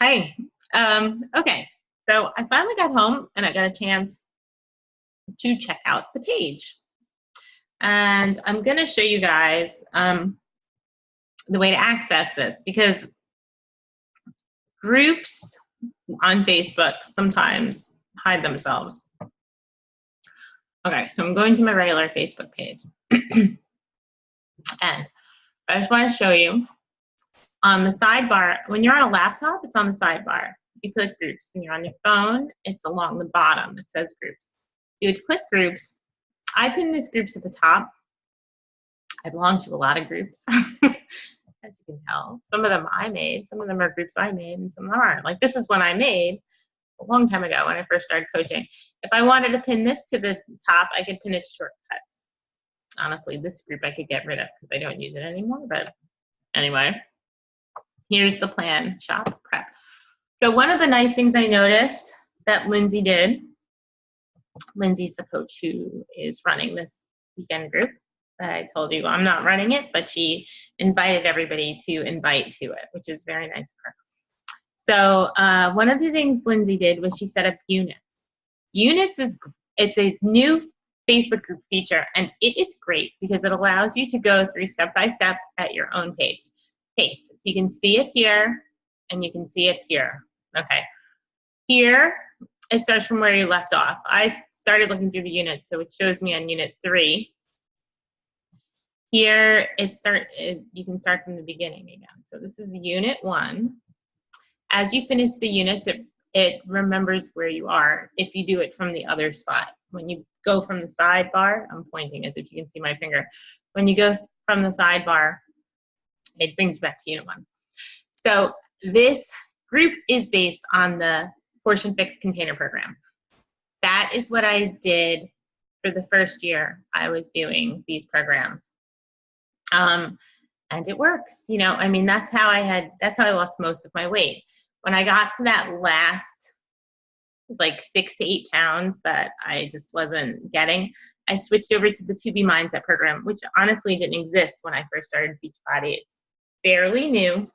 Hi. Okay, so I finally got home and I got a chance to check out the page. And I'm going to show you guys the way to access this because groups on Facebook sometimes hide themselves. Okay, so I'm going to my regular Facebook page. And I just want to show you on the sidebar, when you're on a laptop, it's on the sidebar. You click groups. When you're on your phone, it's along the bottom. It says groups. You would click groups. I pinned these groups at the top. I belong to a lot of groups, as you can tell. Some of them I made, some of them are groups I made, and some of them aren't. Like this is one I made a long time ago when I first started coaching. If I wanted to pin this to the top, I could pin it to shortcuts. Honestly, this group I could get rid of because I don't use it anymore, but anyway, here's the plan, shop prep. So one of the nice things I noticed that Lindsay did, Lindsay's the coach who is running this weekend group that I told you I'm not running it, but she invited everybody to invite to it, which is very nice of her. So one of the things Lindsay did was she set up units. Units it's a new Facebook group feature, and it is great because it allows you to go through step by step at your own pace. So you can see it here, and you can see it here. Okay, here it starts from where you left off. I started looking through the units, so it shows me on unit 3. Here you can start from the beginning again. So this is unit 1. As you finish the units, it remembers where you are if you do it from the other spot. When you go from the sidebar, I'm pointing as if you can see my finger. When you go from the sidebar, it brings you back to unit 1. So this group is based on the Portion Fix container program. That is what I did for the first year I was doing these programs. And it works, you know, I mean, that's how I lost most of my weight. When I got to that last, it was like 6 to 8 pounds that I just wasn't getting, I switched over to the To Be Mindset program, which honestly didn't exist when I first started Beachbody. It's fairly new,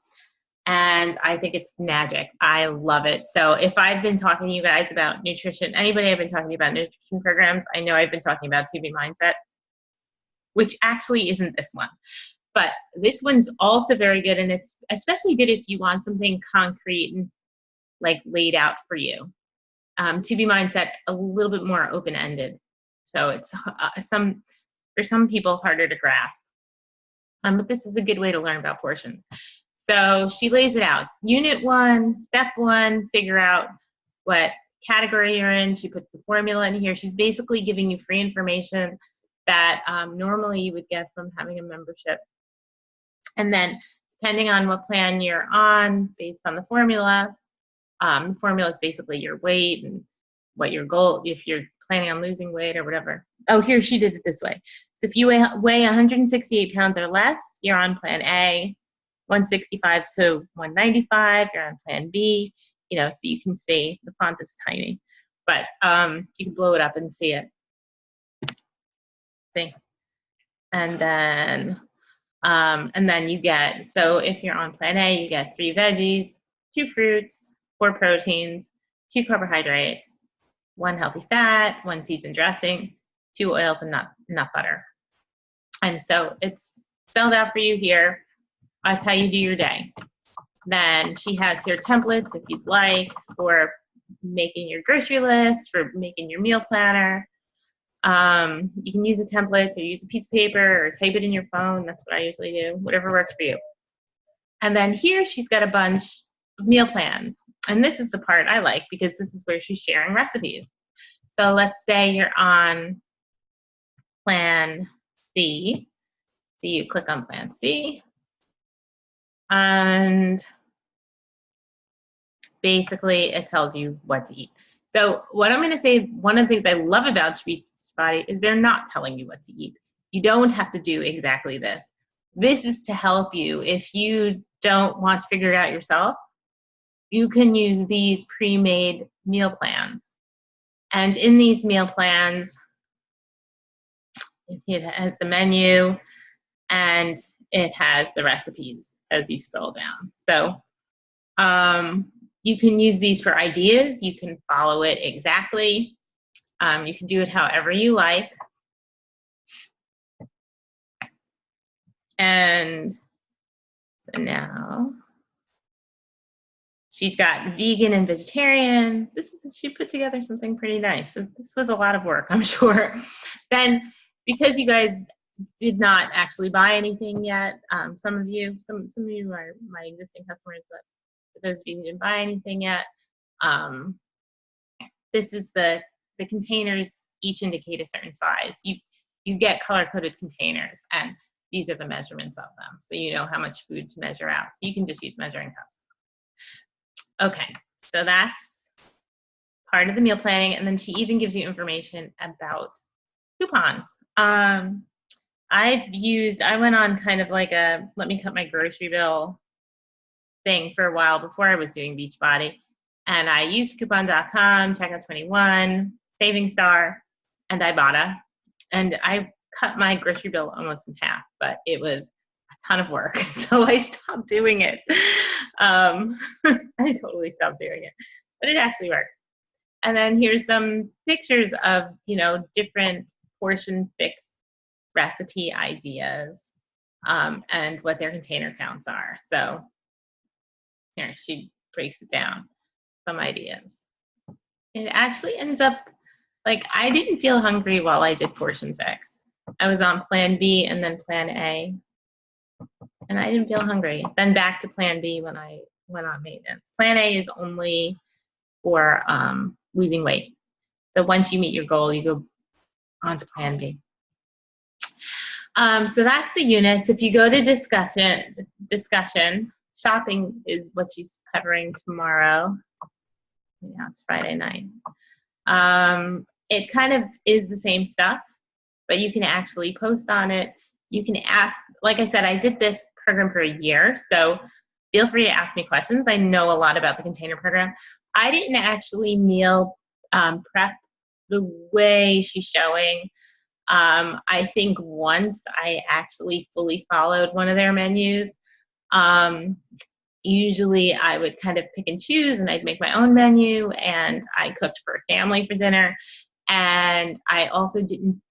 and I think it's magic. I love it. So if I've been talking to you guys about nutrition, anybody I've been talking about nutrition programs, I know I've been talking about To Be Mindset, which actually isn't this one. But this one's also very good, and it's especially good if you want something concrete and like laid out for you. To Be Mindset's a little bit more open-ended, so it's for some people harder to grasp. But this is a good way to learn about portions. So she lays it out. Unit 1, step 1, figure out what category you're in. She puts the formula in here. She's basically giving you free information that normally you would get from having a membership. And then depending on what plan you're on, based on the formula is basically your weight and what your goal, if you're planning on losing weight or whatever. Oh, here she did it this way. So if you weigh 168 pounds or less, you're on plan A. 165 to 195, you're on plan B. You know, so you can see the font is tiny, but you can blow it up and see it. See, and then you get, so if you're on plan A, you get 3 veggies, 2 fruits, 4 proteins, 2 carbohydrates, 1 healthy fat, 1 seeds and dressing, 2 oils and nut butter. And so it's spelled out for you here. That's how you do your day. Then she has here templates if you'd like for making your grocery list, for making your meal planner. You can use a template or use a piece of paper or type it in your phone. That's what I usually do, whatever works for you. And then here she's got a bunch of meal plans. And this is the part I like because this is where she's sharing recipes. So let's say you're on plan C. So you click on plan C. And basically it tells you what to eat. So what I'm going to say, one of the things I love about Beachbody is they're not telling you what to eat. You don't have to do exactly this. This is to help you. If you don't want to figure it out yourself, you can use these pre-made meal plans. And in these meal plans, it has the menu and it has the recipes as you scroll down. So You can use these for ideas. You can follow it exactly. You can do it however you like. And so now she's got vegan and vegetarian. She put together something pretty nice. This was a lot of work, I'm sure. Then, because you guys did not actually buy anything yet, some of you are my existing customers, but for those of you who didn't buy anything yet, this is the containers. Each indicate a certain size. You get color-coded containers, and these are the measurements of them, so you know how much food to measure out. So you can just use measuring cups. Okay, so that's part of the meal planning, and then she even gives you information about coupons. I went on kind of like a let me cut my grocery bill thing for a while before I was doing Beachbody, and I used coupon.com, Checkout 21, Saving Star, and Ibotta, and I cut my grocery bill almost in half, but it was a ton of work, so I stopped doing it. I totally stopped doing it, but it actually works. And then here's some pictures of, different portion fix recipe ideas, and what their container counts are. So here, she breaks it down, some ideas. It actually ends up, like, I didn't feel hungry while I did portion fix. I was on plan B and then plan A, and I didn't feel hungry. Then back to plan B when I went on maintenance. Plan A is only for losing weight. So once you meet your goal, you go on to plan B. So that's the units. If you go to discussion, shopping is what she's covering tomorrow. Yeah, it's Friday night. It kind of is the same stuff, but you can actually post on it. You can ask, like I said, I did this program for a year, so feel free to ask me questions. I know a lot about the container program. I didn't actually meal prep the way she's showing. I think once I actually fully followed one of their menus. Usually I would kind of pick and choose, and I'd make my own menu, and I cooked for a family for dinner. And I also didn't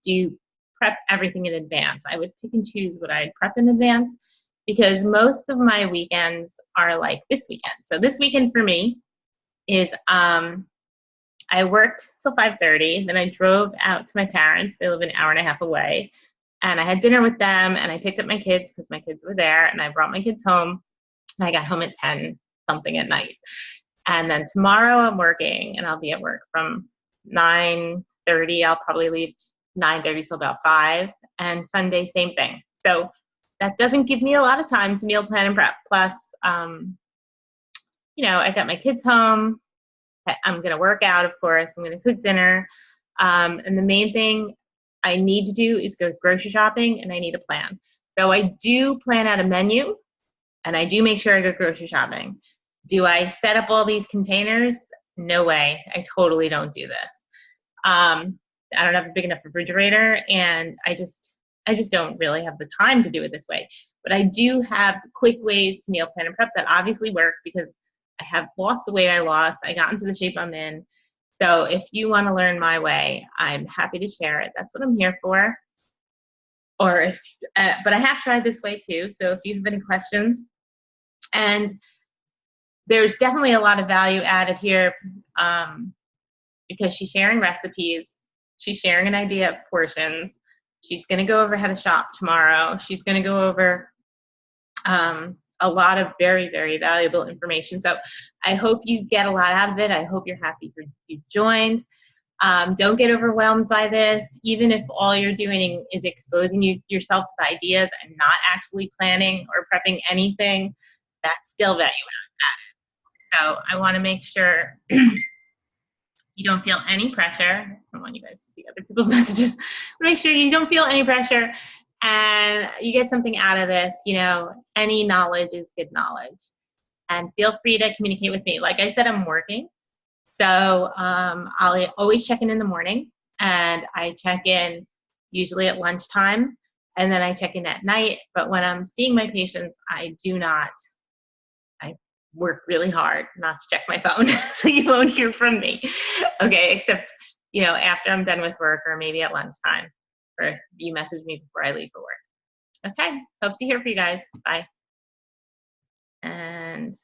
prep everything in advance. I would pick and choose what I'd prep in advance, because most of my weekends are like this weekend. So this weekend for me is I worked till 5:30, then I drove out to my parents. They live an hour and a half away. And I had dinner with them, and I picked up my kids because my kids were there, and I brought my kids home, and I got home at 10 something at night. And then tomorrow I'm working, and I'll be at work from 9:30. I'll probably leave 9:30 till about 5, and Sunday, same thing. So that doesn't give me a lot of time to meal plan and prep. Plus, I got my kids home. I'm going to work out, of course. I'm going to cook dinner. And the main thing I need to do is go grocery shopping, and I need a plan. So I do plan out a menu, and I do make sure I go grocery shopping. Do I set up all these containers? No way. I totally don't do this. I don't have a big enough refrigerator, and I just don't really have the time to do it this way. But I do have quick ways to meal plan and prep that obviously work, because I have lost the weight I lost. I got into the shape I'm in. So if you want to learn my way, I'm happy to share it. That's what I'm here for. But I have tried this way too. So if you have any questions, and there's definitely a lot of value added here, because she's sharing recipes. She's sharing an idea of portions. She's going to go over how to shop tomorrow. She's going to go over a lot of very, very valuable information. So I hope you get a lot out of it. I hope you're happy you joined. Don't get overwhelmed by this. Even if all you're doing is exposing yourself to the ideas and not actually planning or prepping anything, that's still value added. So I want to make sure you don't feel any pressure. I don't want you guys to see other people's messages. Make sure you don't feel any pressure, and you get something out of this. Any knowledge is good knowledge. And feel free to communicate with me. Like I said, I'm working. So I'll always check in the morning, and I check in usually at lunchtime, and then I check in at night. But when I'm seeing my patients, I work really hard not to check my phone, so you won't hear from me. Okay, except, you know, after I'm done with work or maybe at lunchtime, or if you message me before I leave for work. Okay, hope to hear from you guys. Bye. And